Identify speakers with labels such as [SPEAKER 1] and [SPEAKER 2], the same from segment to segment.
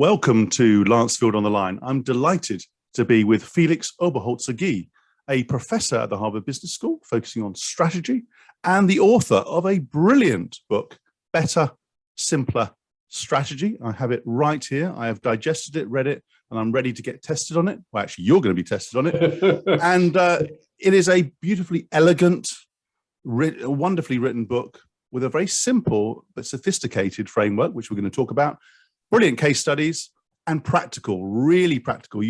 [SPEAKER 1] Welcome to Lancefield on the Line. I'm delighted to be with Felix Oberholzer-Gee, a professor at the Harvard Business School focusing on strategy and the author of a brilliant book, Better, Simpler Strategy. I have it right here. I have digested it, read it, and I'm ready to get tested on it. Well, actually, you're going to be tested on it. And it is a beautifully elegant, wonderfully written book with a very simple but sophisticated framework, which we're going to talk about. Brilliant case studies and practical, really practical.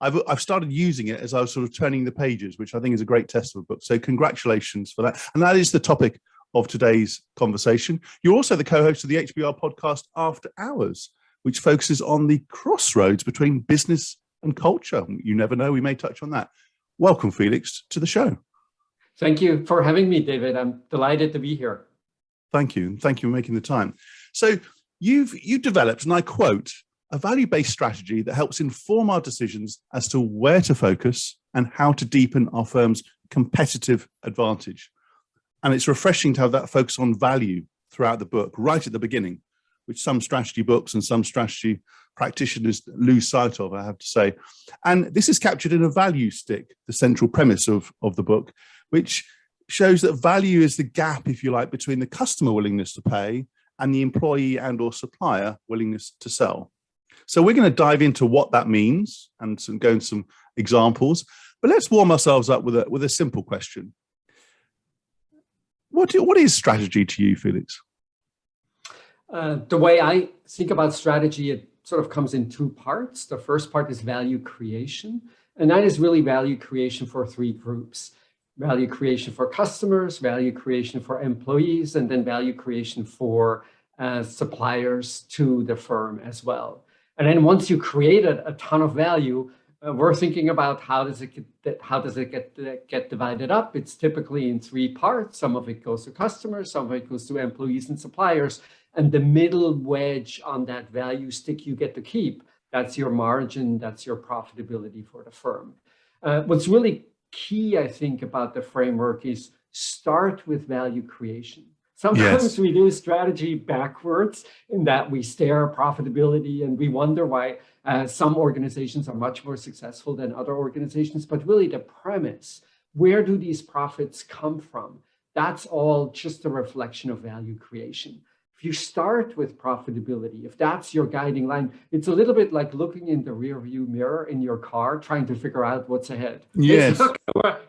[SPEAKER 1] I've started using it as I was sort of turning the pages, which I think is a great test of a book. So congratulations for that. And that is the topic of today's conversation. You're also the co-host of the HBR podcast After Hours, which focuses on the crossroads between business and culture. You never know, we may touch on that. Welcome, Felix, to the show.
[SPEAKER 2] Thank you for having me, David. I'm delighted to be here.
[SPEAKER 1] Thank you. Thank you for making the time. So you've developed, and I quote, a value-based strategy that helps inform our decisions as to where to focus and how to deepen our firm's competitive advantage. And it's refreshing to have that focus on value throughout the book, right at the beginning, which some strategy books and some strategy practitioners lose sight of, I have to say. And this is captured in a value stick, the central premise of the book, which shows that value is the gap, if you like, between the customer willingness to pay and the employee and or supplier willingness to sell. So we're going to dive into what that means and go into some examples, but let's warm ourselves up with a simple question. What is strategy to you, Felix?
[SPEAKER 2] The way I think about strategy, it sort of comes in two parts. The first part is value creation, and that is really value creation for three groups. Value creation for customers, value creation for employees, and then value creation for suppliers to the firm as well. And then once you created a ton of value, we're thinking about how does it get divided up? It's typically in three parts. Some of it goes to customers, some of it goes to employees and suppliers. And the middle wedge on that value stick you get to keep, that's your margin, that's your profitability for the firm. What's really key, I think, about the framework is start with value creation. Sometimes we do strategy backwards in that we stare at profitability and we wonder why some organizations are much more successful than other organizations. But really the premise, where do these profits come from? That's all just a reflection of value creation. If you start with profitability, if that's your guiding line, it's a little bit like looking in the rear view mirror in your car, trying to figure out what's ahead.
[SPEAKER 1] Yes.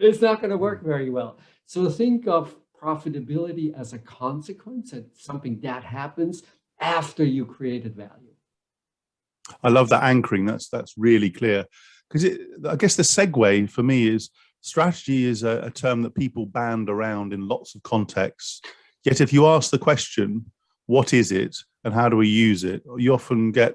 [SPEAKER 2] It's not going to work very well. So think of profitability as a consequence, it's something that happens after you created value.
[SPEAKER 1] I love that anchoring. That's really clear. Because I guess the segue for me is strategy is a term that people band around in lots of contexts. Yet if you ask the question, what is it and how do we use it? You often get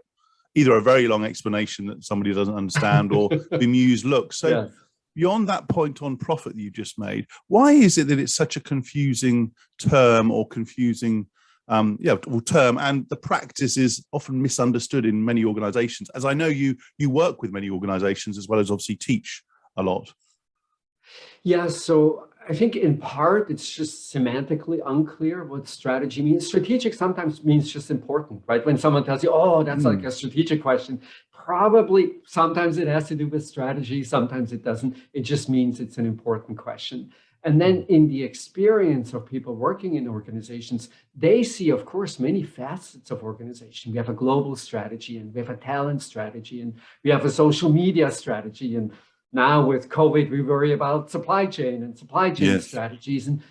[SPEAKER 1] either a very long explanation that somebody doesn't understand or bemused look. So yes. Beyond that point on profit that you just made, why is it that it's such a confusing term or confusing term, and the practice is often misunderstood in many organizations? As I know you work with many organizations as well as obviously teach a lot.
[SPEAKER 2] Yeah, so I think in part, it's just semantically unclear what strategy means. Strategic sometimes means just important, right? When someone tells you, oh, that's like a strategic question, probably sometimes it has to do with strategy, sometimes it doesn't. It just means it's an important question. And then in the experience of people working in organizations, they see, of course, many facets of organization. We have a global strategy, and we have a talent strategy, and we have a social media strategy, and now with COVID, we worry about supply chain yes. strategies, and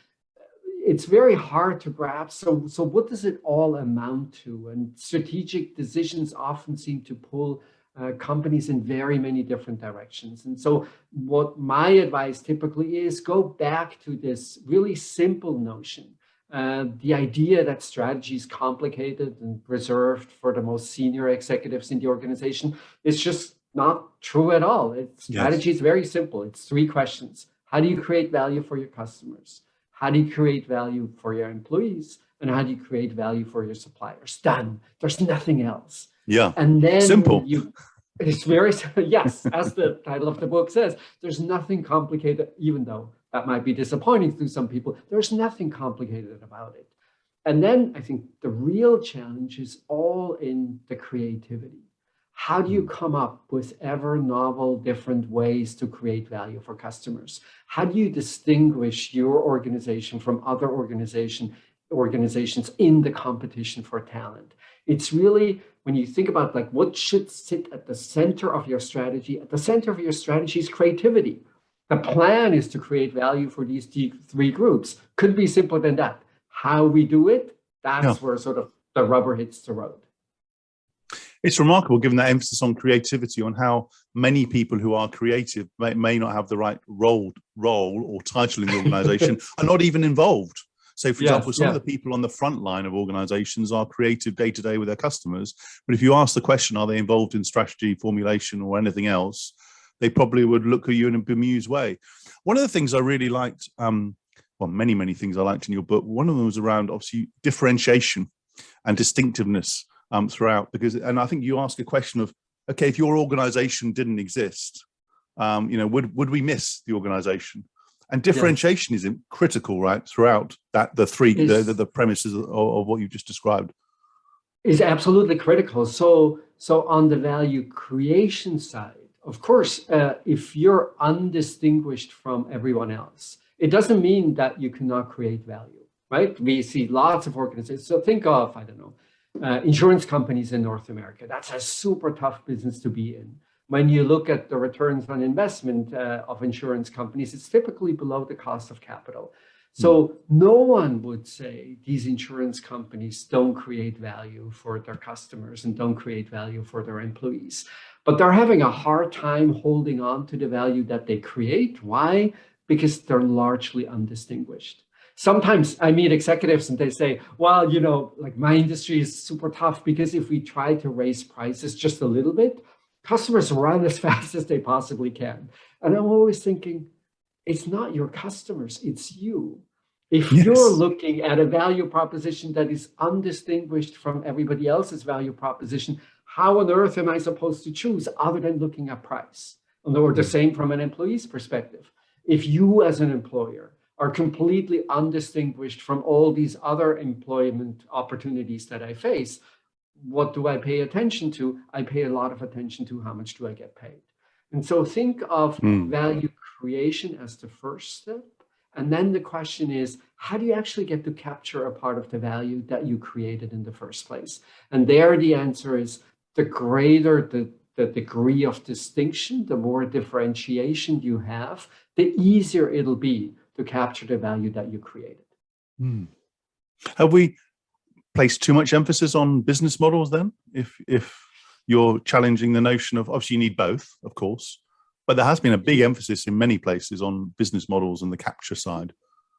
[SPEAKER 2] it's very hard to grasp. So what does it all amount to? And strategic decisions often seem to pull companies in very many different directions. And so what my advice typically is, go back to this really simple notion. The idea that strategy is complicated and reserved for the most senior executives in the organization is just not true at all. Strategy is very simple. It's three questions. How do you create value for your customers? How do you create value for your employees? And how do you create value for your suppliers? Done. There's nothing else.
[SPEAKER 1] Yeah.
[SPEAKER 2] And then
[SPEAKER 1] simple.
[SPEAKER 2] It's very simple. Yes, as the title of the book says, there's nothing complicated, even though that might be disappointing to some people. There's nothing complicated about it. And then I think the real challenge is all in the creativity. how do you come up with ever novel, different ways to create value for customers? How do you distinguish your organization from other organizations in the competition for talent? It's really, when you think about like what should sit at the center of your strategy, at the center of your strategy is creativity. The plan is to create value for these three groups. Could be simpler than that. How we do it, that's where sort of the rubber hits the road.
[SPEAKER 1] It's remarkable, given that emphasis on creativity, on how many people who are creative may not have the right role or title in the organization, are not even involved. So, for example, some of the people on the front line of organizations are creative day to day with their customers. But if you ask the question, are they involved in strategy, formulation, or anything else, they probably would look at you in a bemused way. One of the things I really liked, well, many things I liked in your book, one of them was around, obviously, differentiation and distinctiveness throughout. And I think you ask a question of, okay, if your organization didn't exist, would we miss the organization? And differentiation is critical, right, throughout the premises of what you just described.
[SPEAKER 2] Is absolutely critical. So on the value creation side, of course, if you're undistinguished from everyone else, it doesn't mean that you cannot create value, right? We see lots of organizations. So think of, I don't know, insurance companies in North America. That's a super tough business to be in. When you look at the returns on investment of insurance companies, it's typically below the cost of capital. So no one would say these insurance companies don't create value for their customers and don't create value for their employees. But they're having a hard time holding on to the value that they create. Why? Because they're largely undistinguished. Sometimes I meet executives and they say, well, like my industry is super tough because if we try to raise prices just a little bit, customers run as fast as they possibly can. And I'm always thinking, it's not your customers, it's you. If you're looking at a value proposition that is undistinguished from everybody else's value proposition, how on earth am I supposed to choose other than looking at price? Or the same from an employee's perspective. If you as an employer are completely undistinguished from all these other employment opportunities that I face, what do I pay attention to? I pay a lot of attention to how much do I get paid. And so think of value creation as the first step. And then the question is, how do you actually get to capture a part of the value that you created in the first place? And there the answer is, the greater the degree of distinction, the more differentiation you have, the easier it'll be to capture the value that you created.
[SPEAKER 1] Have we placed too much emphasis on business models then? If you're challenging the notion of, obviously you need both, of course, but there has been a big emphasis in many places on business models and the capture side.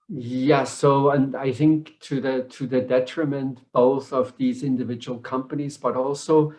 [SPEAKER 2] Yeah, so, and I think to the detriment both of these individual companies, but also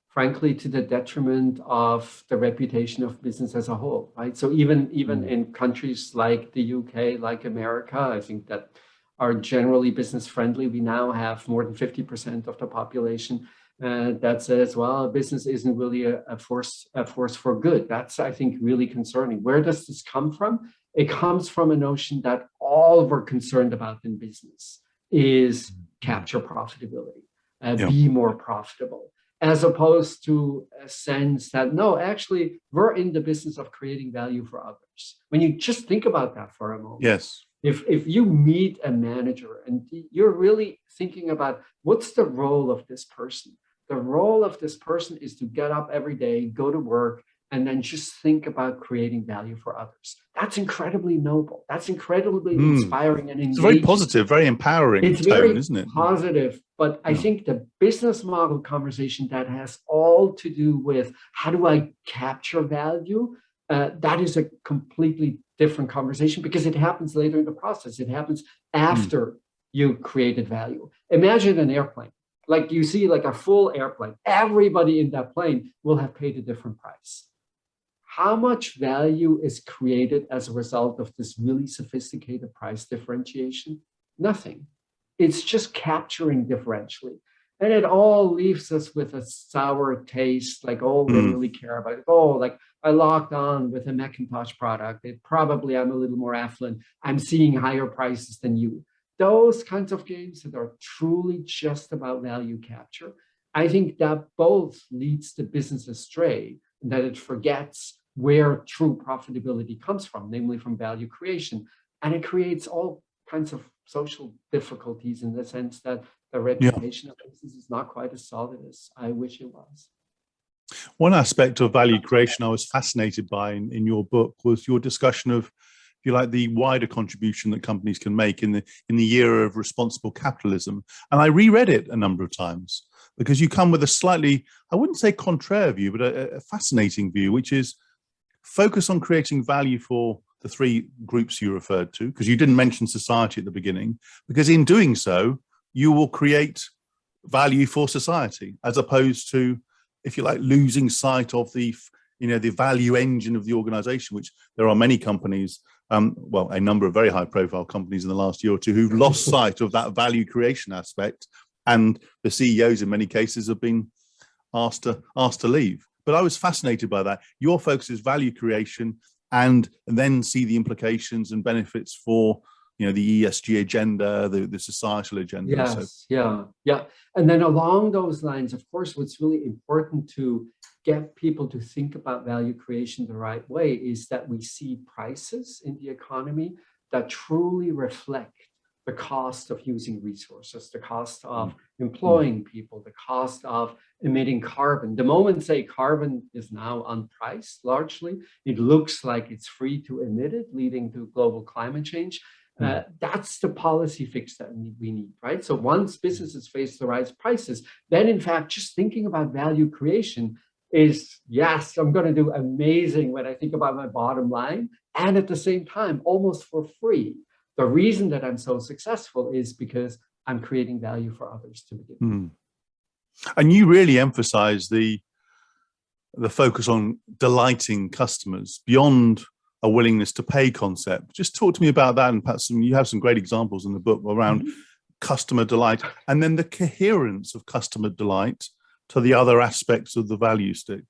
[SPEAKER 2] frankly, to the detriment of the reputation of business as a whole, right? So even in countries like the UK, like America, I think that are generally business friendly. We now have more than 50% of the population that says, well, business isn't really a force for good. That's, I think, really concerning. Where does this come from? It comes from a notion that all we're concerned about in business is capture profitability, be more profitable, as opposed to a sense that, no, actually, we're in the business of creating value for others. When you just think about that for a moment.
[SPEAKER 1] Yes.
[SPEAKER 2] If you meet a manager and you're really thinking about what's the role of this person? The role of this person is to get up every day, go to work, and then just think about creating value for others. That's incredibly noble. That's incredibly inspiring and engaging.
[SPEAKER 1] It's very positive, very empowering
[SPEAKER 2] it's
[SPEAKER 1] tone,
[SPEAKER 2] very
[SPEAKER 1] isn't it?
[SPEAKER 2] Positive, but I think the business model conversation that has all to do with how do I capture value, that is a completely different conversation because it happens later in the process. It happens after you created value. Imagine an airplane. Like you see like a full airplane. Everybody in that plane will have paid a different price. How much value is created as a result of this really sophisticated price differentiation? Nothing. It's just capturing differentially. And it all leaves us with a sour taste, like, oh, we really care about it. Oh, like I logged on with a Macintosh product. I'm a little more affluent. I'm seeing higher prices than you. Those kinds of games that are truly just about value capture, I think that both leads the business astray, and that it forgets where true profitability comes from, namely from value creation. And it creates all kinds of social difficulties in the sense that the reputation of business is not quite as solid as I wish it was.
[SPEAKER 1] One aspect of value creation I was fascinated by in your book was your discussion of, if you like, the wider contribution that companies can make in the era of responsible capitalism. And I reread it a number of times because you come with a slightly, I wouldn't say contraire view, but a fascinating view, which is focus on creating value for the three groups you referred to, because you didn't mention society at the beginning, because in doing so, you will create value for society, as opposed to, if you like, losing sight of the value engine of the organization, which there are many companies, well, a number of very high profile companies in the last year or two who've lost sight of that value creation aspect. And the CEOs in many cases have been asked to leave. But I was fascinated by that. Your focus is value creation and then see the implications and benefits for the ESG agenda, the societal agenda.
[SPEAKER 2] Yes, yeah. And then along those lines, of course, what's really important to get people to think about value creation the right way is that we see prices in the economy that truly reflect the cost of using resources, the cost of employing people, the cost of emitting carbon. The moment, say, carbon is now unpriced largely, it looks like it's free to emit it, leading to global climate change. That's the policy fix that we need, right? So once businesses face the rise prices, then in fact, just thinking about value creation is, yes, I'm going to do amazing when I think about my bottom line, and at the same time, almost for free. The reason that I'm so successful is because I'm creating value for others to begin with.
[SPEAKER 1] And you really emphasize the focus on delighting customers beyond a willingness to pay concept. Just talk to me about that, and perhaps you have some great examples in the book around customer delight, and then the coherence of customer delight to the other aspects of the value stick.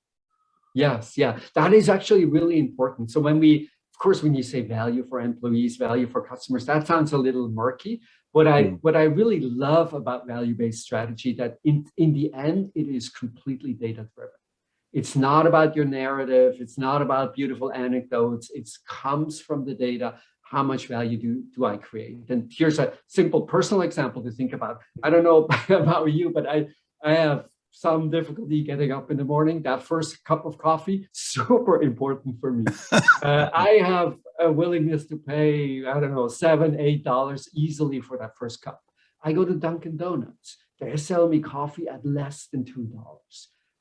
[SPEAKER 2] Yes, yeah, that is actually really important. So when you say value for employees, value for customers, that sounds a little murky. What I really love about value-based strategy, that in the end, it is completely data-driven. It's not about your narrative. It's not about beautiful anecdotes. It comes from the data. How much value do I create? And here's a simple personal example to think about. I don't know about you, but I have some difficulty getting up in the morning. That first cup of coffee, super important for me. I have a willingness to pay, I don't know, $7, $8 easily for that first cup. I go to Dunkin' Donuts. They sell me coffee at less than $2.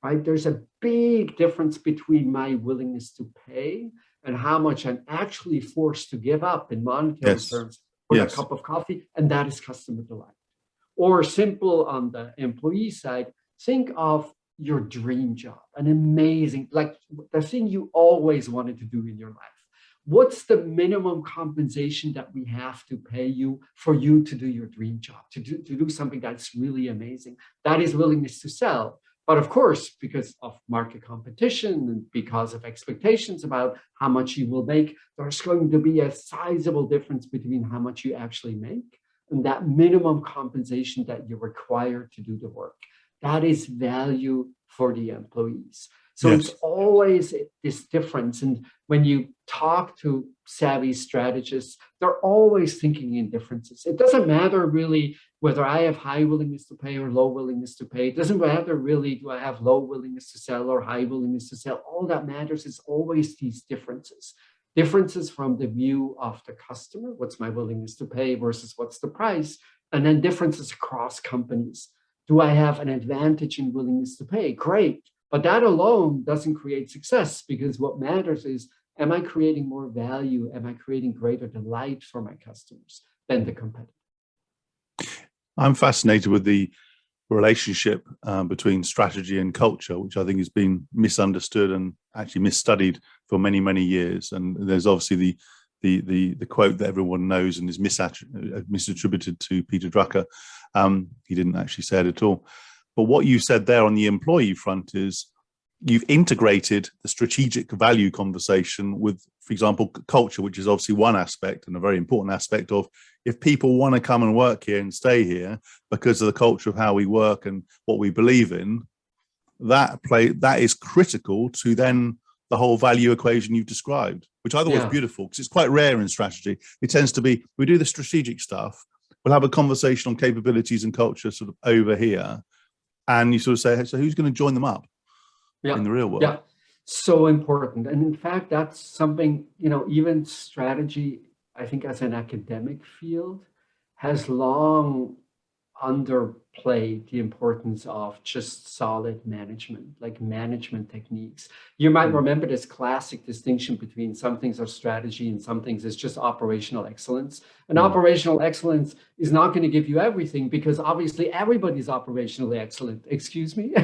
[SPEAKER 2] Right? There's a big difference between my willingness to pay and how much I'm actually forced to give up in monetary terms for a cup of coffee, and that is customer delight. Or simple on the employee side, think of your dream job, an amazing, like the thing you always wanted to do in your life. What's the minimum compensation that we have to pay you for you to do your dream job, to do something that's really amazing? That is willingness to sell. But of course, because of market competition and because of expectations about how much you will make, there's going to be a sizable difference between how much you actually make and that minimum compensation that you're required to do the work. That is value for the employees. So it's always this difference. And when you talk to savvy strategists, they're always thinking in differences. It doesn't matter really whether I have high willingness to pay or low willingness to pay. It doesn't matter really, do I have low willingness to sell or high willingness to sell? All that matters is always these differences. Differences from the view of the customer, what's my willingness to pay versus what's the price, and then differences across companies. Do I have an advantage in willingness to pay? Great. But that alone doesn't create success, because what matters is, am I creating more value? Am I creating greater delight for my customers than the competitor?
[SPEAKER 1] I'm fascinated with the relationship between strategy and culture, which I think has been misunderstood and actually misstudied for many, many years. And there's obviously the quote that everyone knows and is misattributed to Peter Drucker. He didn't actually say it at all. But what you said there on the employee front is you've integrated the strategic value conversation with, for example, culture, which is obviously one aspect and a very important aspect of, if people want to come and work here and stay here because of the culture of how we work and what we believe in, that is critical to then the whole value equation you've described, which I thought was beautiful, because it's quite rare in strategy. It tends to be, we do the strategic stuff, we'll have a conversation on capabilities and culture sort of over here, and you sort of say, so who's going to join them up in the real world?
[SPEAKER 2] Yeah, so important. And in fact, that's something, even strategy, I think as an academic field, has long underplayed the importance of just solid management, like management techniques. You might remember this classic distinction between some things are strategy and some things is just operational excellence. And operational excellence is not going to give you everything, because obviously everybody's operationally excellent. Excuse me?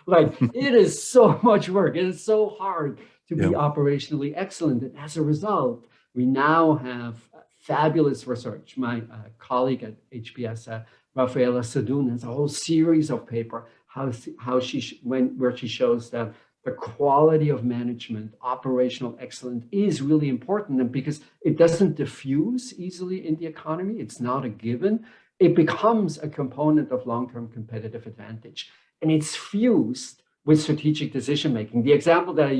[SPEAKER 2] Like, it is so much work. It is so hard to be operationally excellent. And as a result, we now have fabulous research. My colleague at HBS, Rafaela Sadun, has a whole series of paper where she shows that the quality of management, operational excellence, is really important. And because it doesn't diffuse easily in the economy, it's not a given, it becomes a component of long-term competitive advantage. And it's fused with strategic decision-making. The example that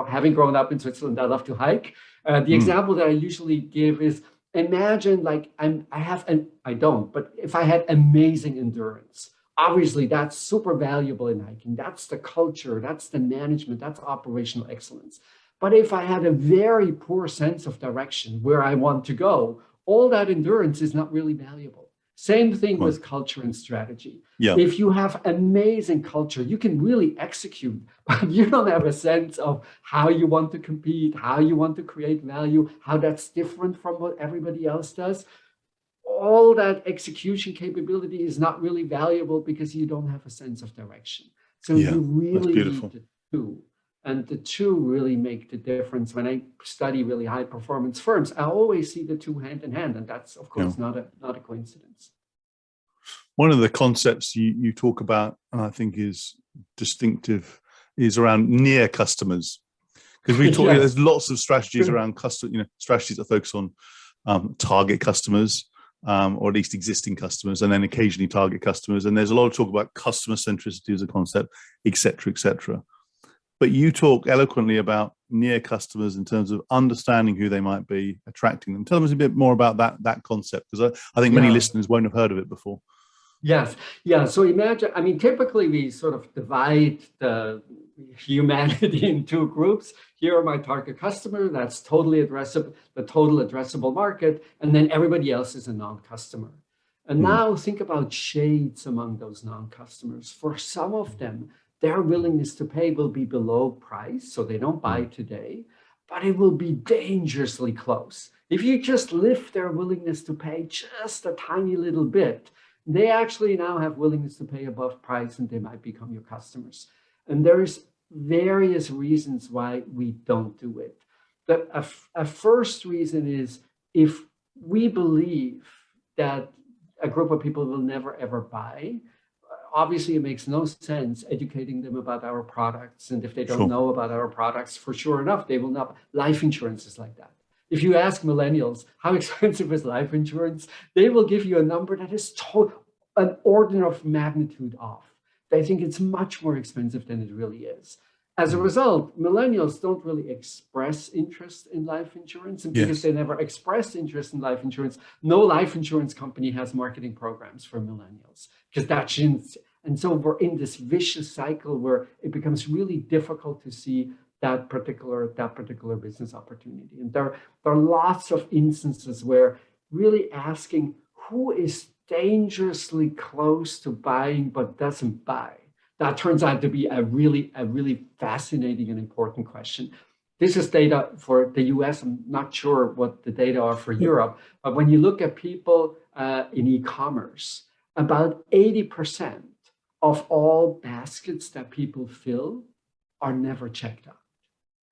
[SPEAKER 2] having grown up in Switzerland, I love to hike. The example that I usually give is, imagine like I don't, but if I had amazing endurance, obviously that's super valuable in hiking. That's the culture, that's the management, that's operational excellence. But if I had a very poor sense of direction where I want to go, all that endurance is not really valuable. Same thing with culture and strategy. If you have amazing culture, you can really execute, but you don't have a sense of how you want to compete, how you want to create value, how that's different from what everybody else does. All that execution capability is not really valuable because you don't have a sense of direction. So you really need the two. And the two really make the difference. When I study really high performance firms, I always see the two hand in hand. And that's, of course, not a coincidence.
[SPEAKER 1] One of the concepts you talk about, and I think is distinctive, is around near customers. Because we talk, there's lots of strategies around strategies that focus on target customers, or at least existing customers, and then occasionally target customers. And there's a lot of talk about customer centricity as a concept, et cetera, et cetera. But you talk eloquently about near customers in terms of understanding who they might be, attracting them. Tell us a bit more about that concept, because I think many listeners won't have heard of it before.
[SPEAKER 2] Yes. Yeah. So imagine, typically we sort of divide the humanity in two groups. Here are my target customer, that's totally addressable, the total addressable market, and then everybody else is a non-customer. And now think about shades among those non-customers. For some of them, their willingness to pay will be below price, so they don't buy today, but it will be dangerously close. If you just lift their willingness to pay just a tiny little bit, they actually now have willingness to pay above price, and they might become your customers. And there's various reasons why we don't do it. A first reason is, if we believe that a group of people will never ever buy, obviously it makes no sense educating them about our products. And if they don't know about our products, for sure enough, they will not. Life insurance is like that. If you ask millennials, how expensive is life insurance? They will give you a number that is an order of magnitude off. They think it's much more expensive than it really is. As a result, millennials don't really express interest in life insurance. And because they never express interest in life insurance, no life insurance company has marketing programs for millennials, because that's and so we're in this vicious cycle where it becomes really difficult to see that particular business opportunity. And there are lots of instances where really asking who is dangerously close to buying but doesn't buy, that turns out to be a really fascinating and important question. This is data for the US. I'm not sure what the data are for Europe, but when you look at people in e-commerce, about 80% of all baskets that people fill are never checked out.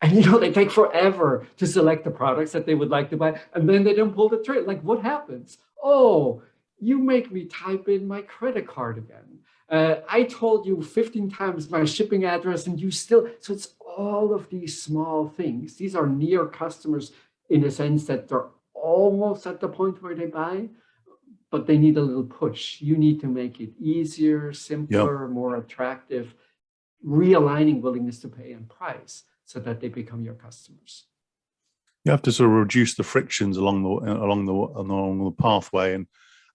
[SPEAKER 2] And they take forever to select the products that they would like to buy, and then they don't pull the trigger. Like, what happens? Oh, you make me type in my credit card again. I told you 15 times my shipping address and you still, so it's all of these small things. These are near customers in the sense that they're almost at the point where they buy, but they need a little push. You need to make it easier, simpler, more attractive, realigning willingness to pay and price so that they become your customers.
[SPEAKER 1] You have to sort of reduce the frictions along the pathway, and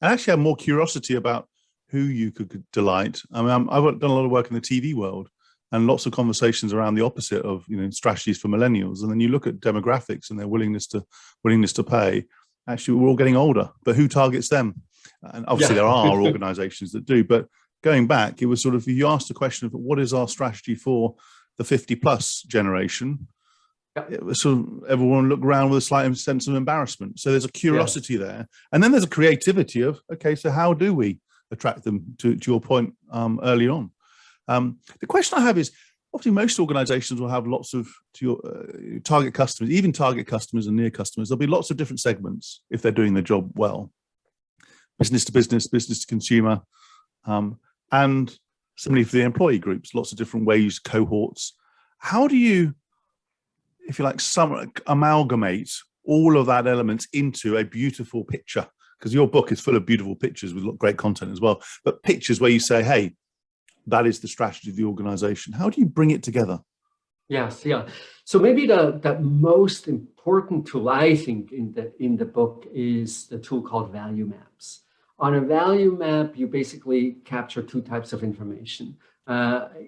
[SPEAKER 1] actually have more curiosity about who you could delight. I mean, I've done a lot of work in the TV world, and lots of conversations around the opposite of strategies for millennials. And then you look at demographics and their willingness to pay. Actually, we're all getting older, but who targets them? And obviously, there are organisations that do. But going back, it was sort of, you asked the question of what is our strategy for the 50+ generation. It was sort of, everyone looked around with a slight sense of embarrassment. So there's a curiosity there, and then there's a creativity of, okay, so how do we attract them? To your point early on, the question I have is, obviously most organizations will have lots of target customers, even target customers and near customers. There'll be lots of different segments if they're doing their job well: business to business, business to consumer, and similarly for the employee groups, lots of different ways, cohorts. How do you, if you like, amalgamate all of that elements into a beautiful picture? Because your book is full of beautiful pictures with great content as well, but pictures where you say, hey, that is the strategy of the organization. How do you bring it together?
[SPEAKER 2] Yes, yeah. So maybe the most important tool, I think, in the book is the tool called value maps. On a value map, you basically capture two types of information.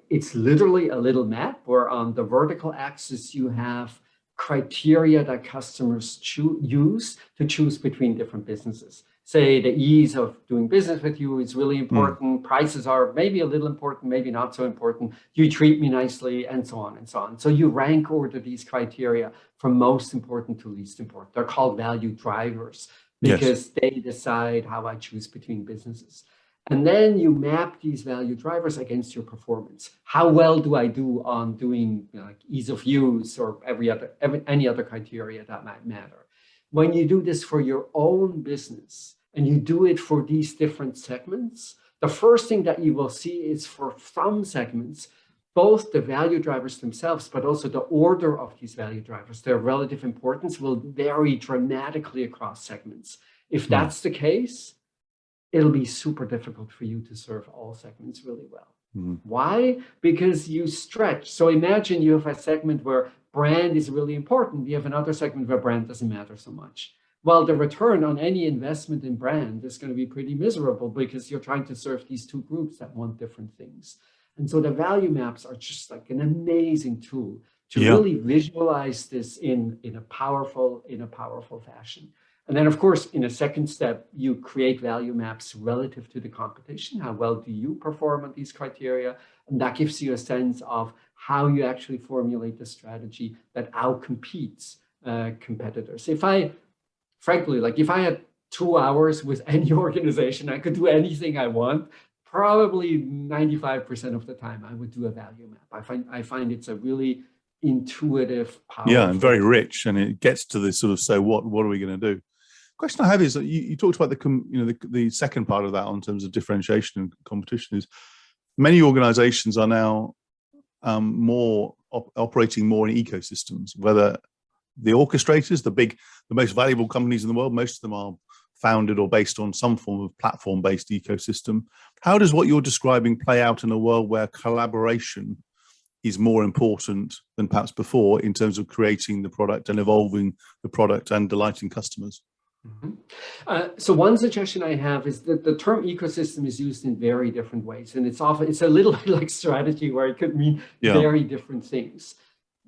[SPEAKER 2] It's literally a little map where on the vertical axis you have criteria that customers use to choose between different businesses. Say the ease of doing business with you is really important. Prices are maybe a little important, maybe not so important. You treat me nicely, and so on and so on. So you rank order these criteria from most important to least important. They're called value drivers because they decide how I choose between businesses. And then you map these value drivers against your performance. How well do I do on doing like ease of use or any other criteria that might matter? When you do this for your own business and you do it for these different segments, the first thing that you will see is for some segments, both the value drivers themselves, but also the order of these value drivers, their relative importance will vary dramatically across segments. If that's the case, it'll be super difficult for you to serve all segments really well. Why? Because you stretch. So imagine you have a segment where brand is really important. You have another segment where brand doesn't matter so much. Well, the return on any investment in brand is going to be pretty miserable because you're trying to serve these two groups that want different things. And so the value maps are just like an amazing tool to really visualize this in a powerful fashion. And then, of course, in a second step, you create value maps relative to the competition. How well do you perform on these criteria? And that gives you a sense of how you actually formulate the strategy that outcompetes competitors. If I had 2 hours with any organization, I could do anything I want. Probably 95% of the time, I would do a value map. I find it's a really intuitive, powerful.
[SPEAKER 1] Yeah, and very rich, and it gets to this sort of, so what are we going to do? Question I have is that you talked about the second part of that in terms of differentiation and competition is many organizations are now operating more in ecosystems, whether the orchestrators, the most valuable companies in the world, most of them are founded or based on some form of platform-based ecosystem. How does what you're describing play out in a world where collaboration is more important than perhaps before in terms of creating the product and evolving the product and delighting customers?
[SPEAKER 2] So one suggestion I have is that the term ecosystem is used in very different ways. And it's a little bit like strategy where it could mean very different things.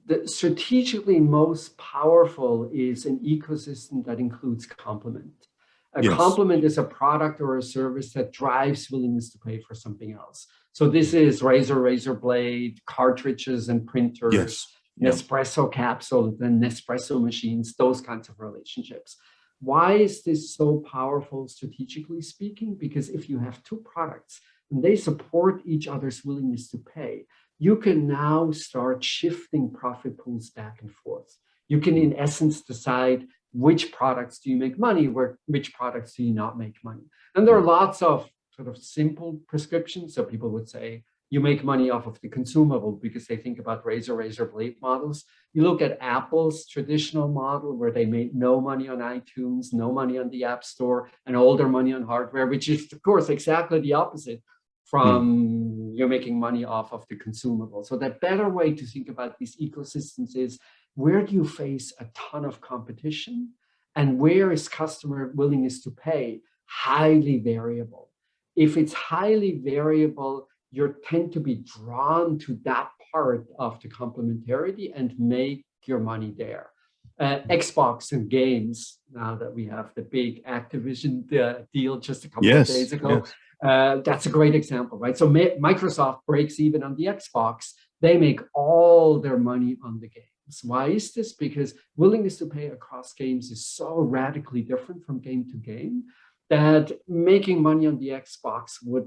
[SPEAKER 2] The strategically most powerful is an ecosystem that includes complement. A complement is a product or a service that drives willingness to pay for something else. So this is razor blade, cartridges and printers, Nespresso capsules and Nespresso machines, those kinds of relationships. Why is this so powerful strategically speaking? Because if you have two products and they support each other's willingness to pay, you can now start shifting profit pools back and forth. You can, in essence, decide which products do you make money, which products do you not make money. And there are lots of sort of simple prescription. So people would say, you make money off of the consumable because they think about razor blade models. You look at Apple's traditional model where they made no money on iTunes, no money on the App Store, and all their money on hardware, which is, of course, exactly the opposite from you're making money off of the consumable. So the better way to think about these ecosystems is, where do you face a ton of competition, and where is customer willingness to pay highly variable? If it's highly variable, you tend to be drawn to that part of the complementarity and make your money there. Xbox and games, now that we have the big Activision deal just a couple of days ago, that's a great example, right? So Microsoft breaks even on the Xbox. They make all their money on the games. Why is this? Because willingness to pay across games is so radically different from game to game that making money on the Xbox would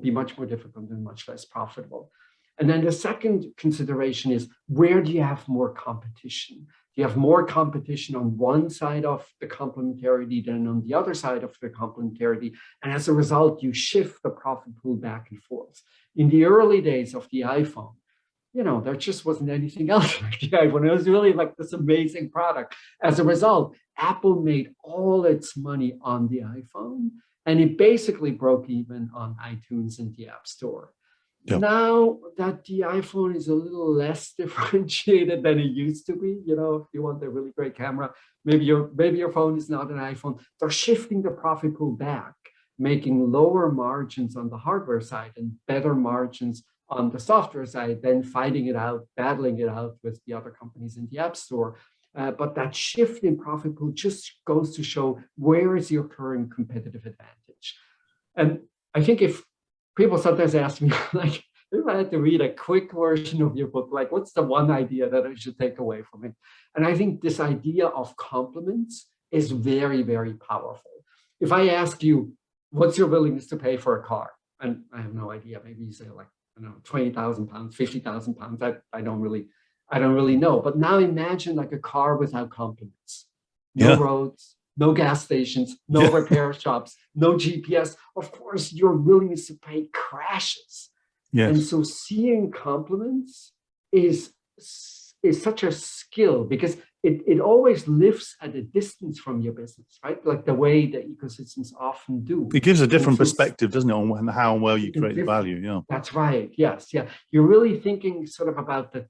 [SPEAKER 2] be much more difficult and much less profitable. And then the second consideration is, where do you have more competition? Do you have more competition on one side of the complementarity than on the other side of the complementarity? And as a result, you shift the profit pool back and forth. In the early days of the iPhone, there just wasn't anything else like the iPhone. It was really like this amazing product. As a result, Apple made all its money on the iPhone, and it basically broke even on iTunes and the App Store. Yep. Now that the iPhone is a little less differentiated than it used to be, if you want a really great camera, maybe your phone is not an iPhone. They're shifting the profit pool back, making lower margins on the hardware side and better margins on the software side, then fighting it out, battling it out with the other companies in the App Store. But that shift in profit pool just goes to show, where is your current competitive advantage? And I think if people sometimes ask me, like, if I had to read a quick version of your book, like, what's the one idea that I should take away from it? And I think this idea of complements is very, very powerful. If I ask you, what's your willingness to pay for a car? And I have no idea, maybe you say like, 20,000 pounds, 50,000 pounds. I don't really know. But now imagine like a car without complements. No roads, no gas stations, no repair shops, no GPS. Of course, your willingness to pay crashes. Yes. And so seeing complements is such a skill, because it always lives at a distance from your business, right? Like the way the ecosystems often do.
[SPEAKER 1] It gives a different perspective, doesn't it, on how well you create the value? Yeah,
[SPEAKER 2] that's right. Yes, yeah. You're really thinking sort of about the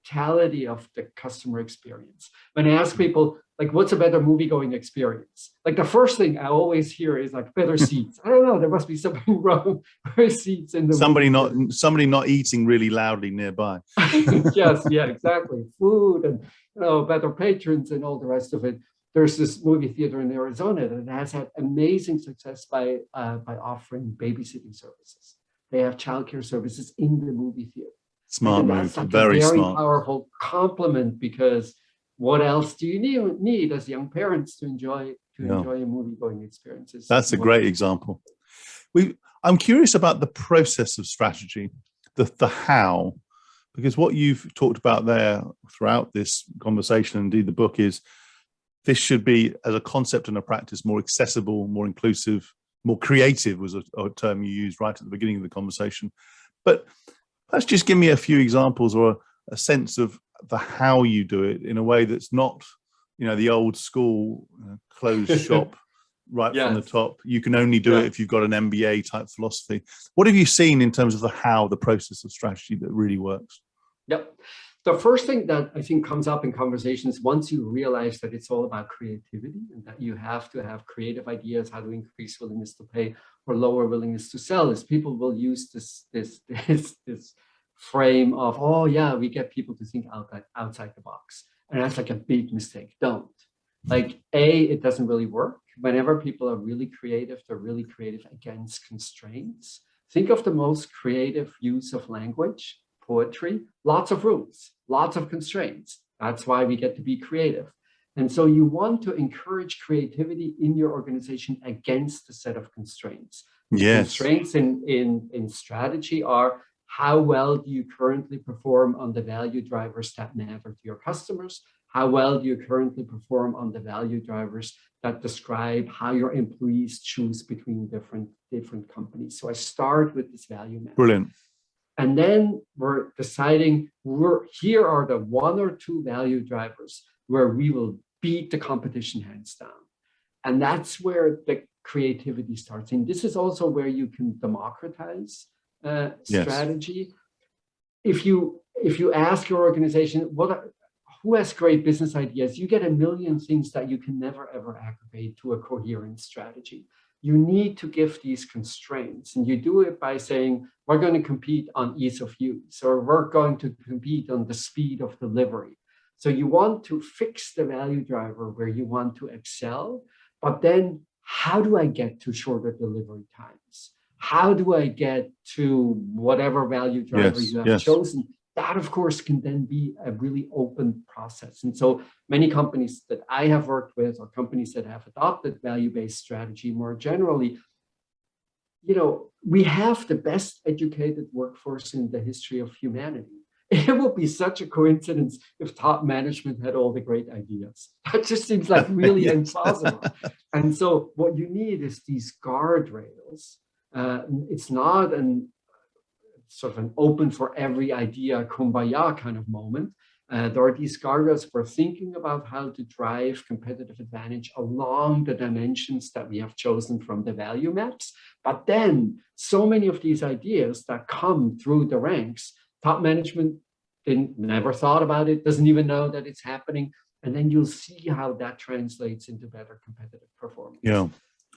[SPEAKER 2] totality of the customer experience. When I ask people, like, what's a better movie-going experience? Like the first thing I always hear is like better seats. I don't know. There must be something wrong with seats in the
[SPEAKER 1] somebody not eating really loudly nearby.
[SPEAKER 2] Yes, yeah, exactly. Food and better patrons and all the rest of it. There's this movie theater in Arizona that has had amazing success by offering babysitting services. They have childcare services in the movie theater.
[SPEAKER 1] Smart move,
[SPEAKER 2] like
[SPEAKER 1] very smart.
[SPEAKER 2] Powerful compliment, because what else do you need as young parents to enjoy a movie-going experience?
[SPEAKER 1] That's a great example. I'm curious about the process of strategy, the how, because what you've talked about there throughout this conversation, indeed the book, is this should be, as a concept and a practice, more accessible, more inclusive, more creative was a term you used right at the beginning of the conversation. But let's just give me a few examples or a sense of the how you do it in a way that's not, the old school closed shop right from the top. You can only do it if you've got an MBA type philosophy. What have you seen in terms of the process of strategy that really works?
[SPEAKER 2] Yep. The first thing that I think comes up in conversations, once you realize that it's all about creativity and that you have to have creative ideas how to increase willingness to pay or lower willingness to sell, is people will use this frame of, oh yeah, we get people to think outside the box. And that's like a big mistake. Don't. Like, it doesn't really work. Whenever people are really creative, they're really creative against constraints. Think of the most creative use of language, poetry, lots of rules, lots of constraints. That's why we get to be creative. And so you want to encourage creativity in your organization against a set of constraints.
[SPEAKER 1] Yes.
[SPEAKER 2] Constraints in strategy are, how well do you currently perform on the value drivers that matter to your customers? how well do you currently perform on the value drivers that describe how your employees choose between different companies. So I start with this value map.
[SPEAKER 1] Brilliant.
[SPEAKER 2] And then we're deciding here are the 1 or 2 value drivers where we will beat the competition hands down. And that's where the creativity starts. And this is also where you can democratize strategy. If you ask your organization, who has great business ideas, you get a million things that you can never, ever aggregate to a coherent strategy. You need to give these constraints, and you do it by saying, we're going to compete on ease of use, or we're going to compete on the speed of delivery. So you want to fix the value driver where you want to excel, but then how do I get to shorter delivery times? How do I get to whatever value driver you have chosen? That, of course, can then be a really open process. And so many companies that I have worked with, or companies that have adopted value-based strategy more generally, we have the best educated workforce in the history of humanity. It would be such a coincidence if top management had all the great ideas. That just seems like really implausible. And so what you need is these guardrails. It's not sort of an open for every idea, kumbaya kind of moment. There are these guardrails for thinking about how to drive competitive advantage along the dimensions that we have chosen from the value maps. But then so many of these ideas that come through the ranks, top management never thought about it, doesn't even know that it's happening. And then you'll see how that translates into better competitive performance.
[SPEAKER 1] Yeah,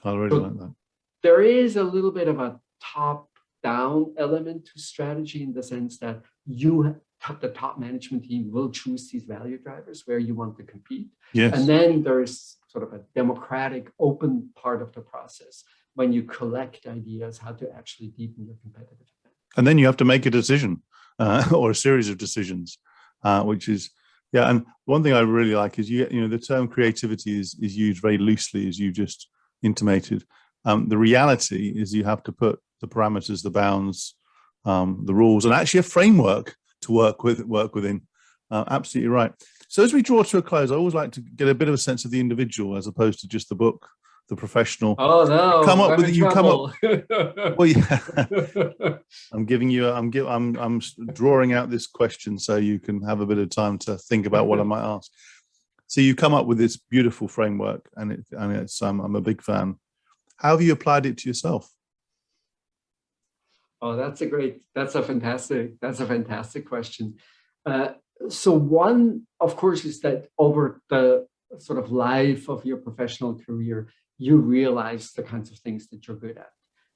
[SPEAKER 1] I really like that.
[SPEAKER 2] There is a little bit of a top-down element to strategy in the sense that the top management team will choose these value drivers where you want to compete.
[SPEAKER 1] Yes.
[SPEAKER 2] And then there's sort of a democratic, open part of the process when you collect ideas how to actually deepen your competitive advantage.
[SPEAKER 1] And then you have to make a decision or a series of decisions, which is, and one thing I really like is, the term creativity is used very loosely, as you just intimated. The reality is you have to put the parameters, the bounds, the rules, and actually a framework to work within. Absolutely right. So as we draw to a close, I always like to get a bit of a sense of the individual as opposed to just the book, the professional.
[SPEAKER 2] Oh no!
[SPEAKER 1] Well, yeah. I'm drawing out this question so you can have a bit of time to think about what I might ask. So you come up with this beautiful framework, and I'm a big fan. How have you applied it to yourself?
[SPEAKER 2] Oh, that's a fantastic question. So one, of course, is that over the sort of life of your professional career, you realize the kinds of things that you're good at.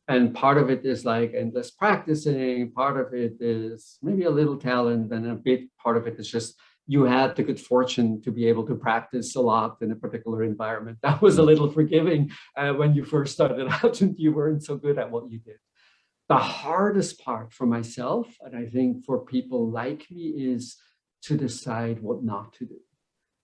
[SPEAKER 2] And part of it is like endless practicing, part of it is maybe a little talent, and a big part of it is just you had the good fortune to be able to practice a lot in a particular environment. That was a little forgiving when you first started out and you weren't so good at what you did. The hardest part for myself, and I think for people like me, is to decide what not to do.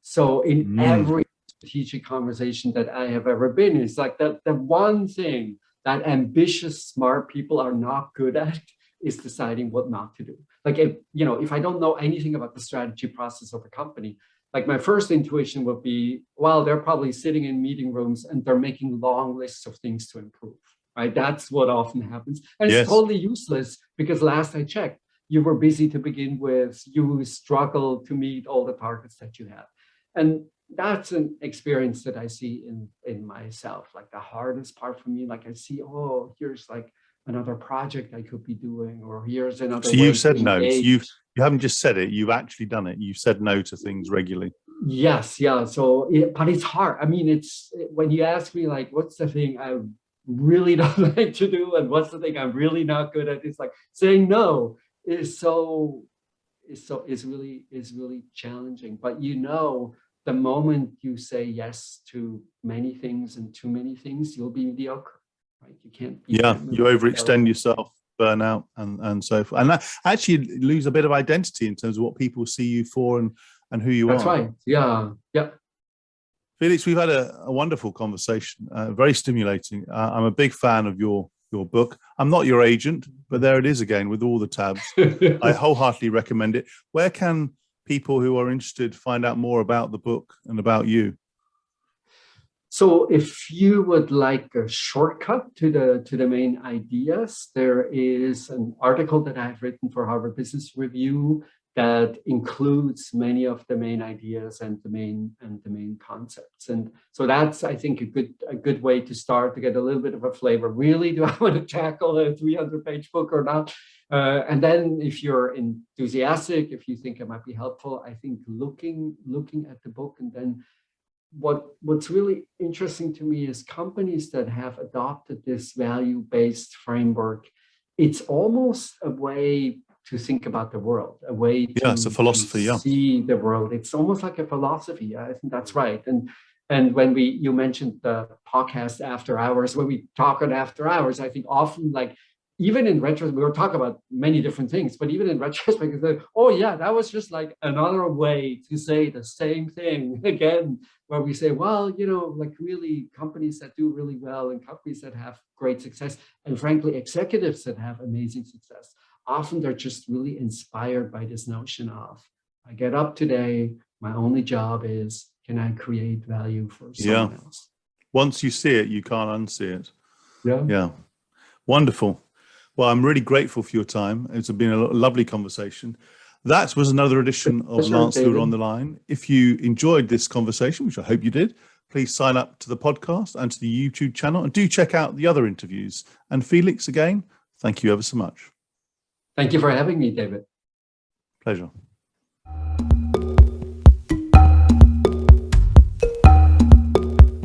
[SPEAKER 2] So in every strategic conversation that I have ever been in, it's like the one thing that ambitious, smart people are not good at is deciding what not to do. Like, if I don't know anything about the strategy process of a company, like my first intuition would be, well, they're probably sitting in meeting rooms and they're making long lists of things to improve. Right? That's what often happens. And it's totally useless because last I checked, you were busy to begin with, you struggle to meet all the targets that you have. And that's an experience that I see in myself. Like the hardest part for me, like I see, oh, here's like another project I could be doing, or here's another.
[SPEAKER 1] So you've said no. You haven't just said it, you've actually done it. You've said no to things regularly.
[SPEAKER 2] Yes, yeah. So, but it's hard. I mean, it's when you ask me like, what's the thing I really don't like to do, and what's the thing I'm really not good at? It's like saying no is really challenging. But the moment you say yes to many things and too many things, you'll be mediocre, right? You can't. You
[SPEAKER 1] overextend yourself, burn out, and so forth, and that actually lose a bit of identity in terms of what people see you for and who you are.
[SPEAKER 2] That's right. Yeah.
[SPEAKER 1] Felix, we've had a wonderful conversation, very stimulating. I'm a big fan of your book. I'm not your agent, but there it is again with all the tabs. I wholeheartedly recommend it. Where can people who are interested find out more about the book and about you?
[SPEAKER 2] So if you would like a shortcut to the main ideas, there is an article that I've written for Harvard Business Review that includes many of the main ideas and the main concepts. And so that's, I think, a good way to start to get a little bit of a flavor. Really, do I want to tackle a 300-page book or not? And then if you're enthusiastic, if you think it might be helpful, I think looking at the book, and then what's really interesting to me is companies that have adopted this value-based framework. It's almost a way to think about the world, a way to,
[SPEAKER 1] it's a philosophy,
[SPEAKER 2] to see the world. It's almost like a philosophy. I think that's right. And when you mentioned the podcast After Hours, when we talk on After Hours, I think often, like, even in retrospect, we were talking about many different things, but even in retrospect, it's like, oh yeah, that was just like another way to say the same thing again, where we say, well, like really companies that do really well and companies that have great success, and frankly, executives that have amazing success, often they're just really inspired by this notion of, I get up today, my only job is, can I create value for someone else?
[SPEAKER 1] Once you see it, you can't unsee it.
[SPEAKER 2] Yeah.
[SPEAKER 1] Wonderful. Well, I'm really grateful for your time. It's been a lovely conversation. That was another edition of Lancefield on the Line. If you enjoyed this conversation, which I hope you did, please sign up to the podcast and to the YouTube channel, and do check out the other interviews. And Felix, again, thank you ever so much.
[SPEAKER 2] Thank you for having me, David.
[SPEAKER 1] Pleasure.